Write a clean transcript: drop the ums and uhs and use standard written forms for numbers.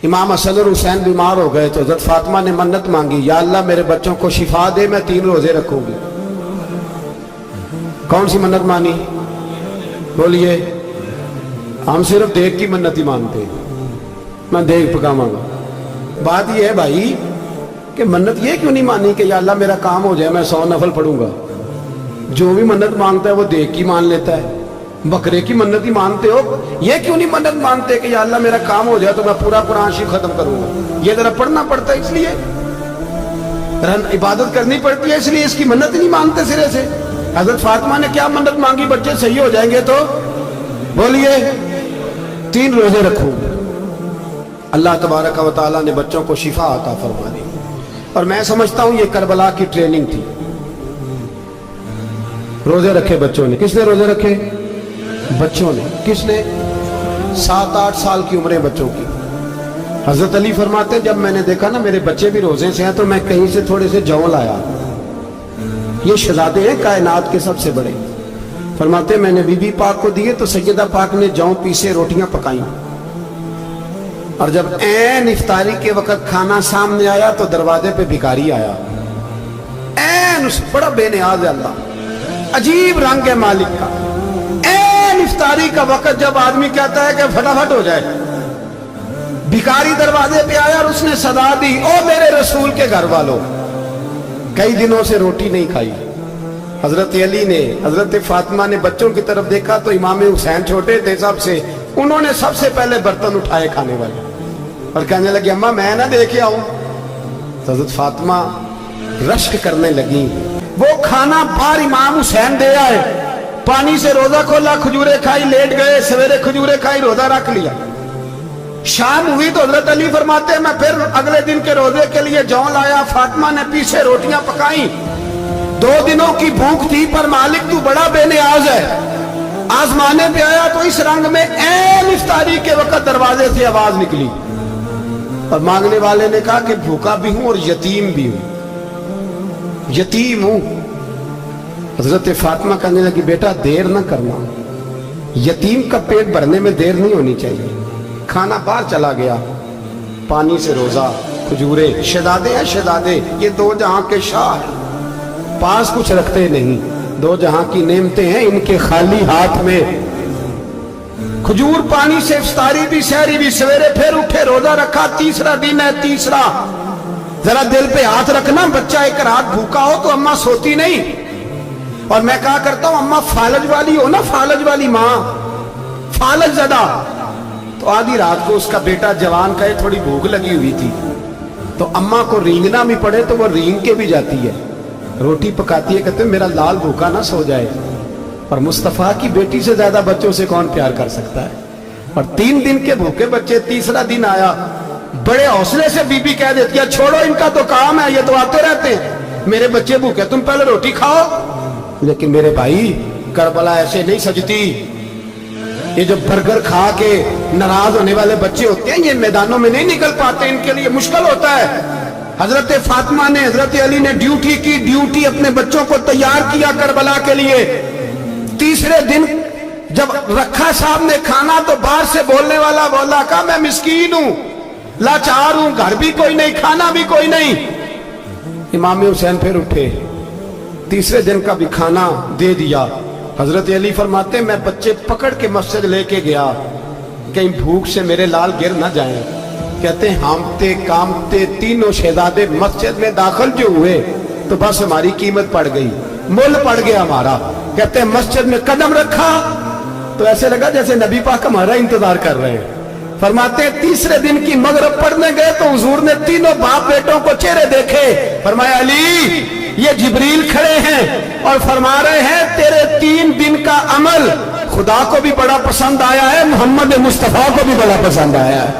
امام حسن اور حسین بیمار ہو گئے تو حضرت فاطمہ نے منت مانگی، یا اللہ میرے بچوں کو شفا دے، میں 3 روزے رکھوں گی۔ کون سی منت مانی؟ بولیے۔ ہم صرف دیکھ کی منت ہی مانتے ہیں، میں دیکھ پکاواں گا۔ بات یہ ہے بھائی کہ منت یہ کیوں نہیں مانی کہ یا اللہ میرا کام ہو جائے، میں 100 نفل پڑھوں گا۔ جو بھی منت مانگتا ہے وہ دیکھ کی مان لیتا ہے۔ بکرے کی منت ہی مانتے ہو، یہ کیوں نہیں منت مانتے کہ یا اللہ میرا کام ہو جائے تو میں پورا قرآن شریف ختم کروں گا؟ یہ ذرا پڑھنا پڑتا ہے، اس لیے عبادت کرنی پڑتی ہے، اس لیے اس کی منت نہیں مانتے سرے سے۔ حضرت فاطمہ نے کیا منت مانگی؟ بچے صحیح ہو جائیں گے تو بولیے 3 روزے رکھوں۔ اللہ تبارک و تعالیٰ نے بچوں کو شفا عطا فرما دی، اور میں سمجھتا ہوں یہ کربلا کی ٹریننگ تھی۔ روزے رکھے بچوں نے۔ کس نے روزے رکھے؟ بچوں نے۔ کس نے؟ 7-8 سال کی عمریں بچوں کی۔ حضرت علی فرماتے ہیں جب میں نے دیکھا نا میرے بچے بھی روزے سے ہیں تو میں کہیں سے تھوڑے سے جوں لایا۔ یہ شہزادے ہیں کائنات کے سب سے بڑے۔ فرماتے ہیں میں نے بی بی پاک کو دیے تو سیدہ پاک نے جوں پیسے روٹیاں پکائیں، اور جب عین افطاری کے وقت کھانا سامنے آیا تو دروازے پہ بھکاری آیا۔ عین اس بڑا بے نیاز ہے اللہ، عجیب رنگ ہے مالک کا۔ عین افطاری کا وقت جب آدمی کہتا ہے کہ فٹافٹ ہو جائے، بھکاری دروازے پہ آیا اور اس نے صدا دی، او میرے رسول کے گھر والوں، کئی دنوں سے روٹی نہیں کھائی۔ حضرت علی نے، حضرت فاطمہ نے بچوں کی طرف دیکھا تو امام حسین چھوٹے تھے سب سے، انہوں نے سب سے پہلے برتن اٹھائے کھانے والے، اور کہنے لگے اماں میں نہ دیکھے آؤں۔ تو حضرت فاطمہ رشک کرنے لگی۔ وہ کھانا باہر امام حسین دے آئے، پانی سے روزہ کھولا، کھجورے کھائی، لیٹ گئے، سویرے کھجورے کھائی، روزہ رکھ لیا۔ شام ہوئی تو حضرت علی فرماتے ہیں میں پھر اگلے دن کے روزے کے لیے جوں لایا، فاطمہ نے پیچھے روٹیاں پکائیں۔ 2 دنوں کی بھوک تھی پر مالک تو بڑا بے نیاز ہے، آزمانے پہ آیا تو اس رنگ میں عین افطاری کے وقت دروازے سے آواز نکلی، اور مانگنے والے نے کہا کہ بھوکا بھی ہوں اور یتیم بھی ہوں، یتیم ہوں۔ حضرت فاطمہ کہنے لگی بیٹا دیر نہ کرنا، یتیم کا پیٹ بھرنے میں دیر نہیں ہونی چاہیے۔ کھانا باہر چلا گیا، پانی سے روزہ، کھجورے، شہزادے ہیں شہزادے، یہ 2 جہاں کے شاہ ہیں، پاس کچھ رکھتے نہیں، 2 جہاں کی نعمتیں ہیں ان کے خالی ہاتھ میں۔ کھجور پانی سے افطاری بھی، سحری بھی، سویرے پھر اٹھے، روزہ رکھا، تیسرا دن ہے، تیسرا۔ ذرا دل پہ ہاتھ رکھنا، بچہ ایک رات بھوکا ہو تو اماں سوتی نہیں، اور میں کہا کرتا ہوں اماں فالج والی ہو نا، فالج والی ماں، فالج زدہ، تو آدھی رات کو اس کا بیٹا جوان کہے تھوڑی بھوک لگی ہوئی تھی، تو اماں کو رینگنا بھی پڑے تو وہ رینگ کے بھی جاتی ہے، روٹی پکاتی ہے، کہتے ہیں میرا لال بھوکا نہ سو جائے۔ اور مصطفیٰ کی بیٹی سے زیادہ بچوں سے کون پیار کر سکتا ہے؟ اور 3 دن کے بھوکے بچے، تیسرا دن آیا، بڑے حوصلے سے بی بی کہہ دیتی ہے چھوڑو ان کا تو کام ہے، یہ تو آتے رہتے ہیں، میرے بچے بھوکے تم پہلے روٹی کھاؤ۔ لیکن میرے بھائی کربلا ایسے نہیں سجتی۔ یہ جو برگر کھا کے ناراض ہونے والے بچے ہوتے ہیں یہ میدانوں میں نہیں نکل پاتے، ان کے لیے مشکل ہوتا ہے۔ حضرت فاطمہ نے، حضرت علی نے ڈیوٹی کی، ڈیوٹی اپنے بچوں کو تیار کیا کربلا کے لیے۔ تیسرے دن جب رکھا صاحب نے کھانا تو باہر سے بولنے والا بولا کہا میں مسکین ہوں، لاچار ہوں، گھر بھی کوئی نہیں، کھانا بھی کوئی نہیں۔ امام حسین پھر اٹھے، تیسرے دن کا بھی کھانا دے دیا۔ حضرت علی فرماتے ہیں میں بچے پکڑ کے مسجد لے کے گیا، کہیں بھوک سے میرے لال گر نہ جائیں۔ کہتے ہیں ہامتے کامتے تینوں شہزادے مسجد میں داخل جو ہوئے تو بس ہماری قیمت پڑ گئی، مول پڑ گیا ہمارا۔ کہتے ہیں مسجد میں قدم رکھا تو ایسے لگا جیسے نبی پاک ہمارا انتظار کر رہے ہیں۔ فرماتے ہیں تیسرے دن کی مغرب پڑھنے گئے تو حضور نے تینوں باپ بیٹوں کو چہرے دیکھے، فرمایا علی یہ جبریل کھڑے ہیں اور فرما رہے ہیں تیرے 3 دن کا عمل خدا کو بھی بڑا پسند آیا ہے، محمد مصطفیٰ کو بھی بڑا پسند آیا ہے۔